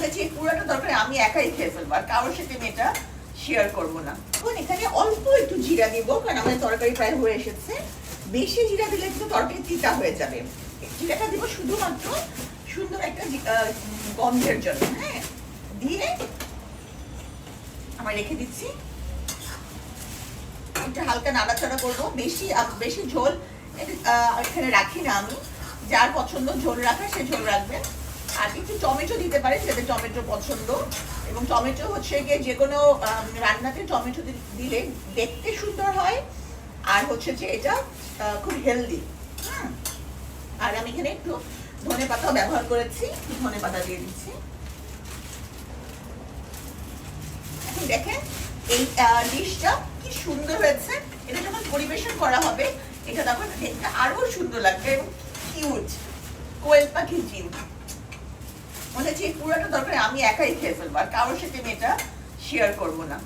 বলেছি এই পুরোটা দরকার আমি একাই খেয়ে ফেলবো, আর কারোর সাথে আমি এটা শেয়ার করবো না। এখন এখানে অল্প একটু জিরা দিব, কারণ আমাদের তরকারি প্রায় হয়ে এসেছে। বেশি জিরা দিলে কিন্তু তরকারি তিতা হয়ে যাবে। জিরাটা দিব শুধুমাত্র সুন্দর একটা গন্ধের জন্য। হ্যাঁ, দিয়ে আমরা রেখে দিচ্ছি। একটু হালকা নাড়াচাড়া করবো। বেশি ঝোল এখানে রাখি না আমি, যার পছন্দ ঝোল রাখা সে ঝোল রাখবেন। আর একটু টমেটো দিতে পারে যাদের টমেটো পছন্দ, এবং টমেটো হচ্ছে গিয়ে যে কোনো রান্নাতে টমেটো দিলে দেখতে সুন্দর হয়, আর হচ্ছে যে এটা খুব হেলদি। আর আমি এখানে একটু ধনে পাতা ব্যবহার করেছি, ধনে পাতা দিয়ে দিচ্ছি। এখন দেখেন এই ডিশটা কি সুন্দর হয়েছে। এটা যখন পরিবেশন করা হবে এটা তখন দেখতে আরো সুন্দর লাগবে এবং কিউট, কোয়েল পাখি জিউ। মনে হচ্ছে এই পুরোটা দরকার আমি একাই খেয়ে ফেলবো, আর কারোর সাথে আমি এটা শেয়ার করবো না।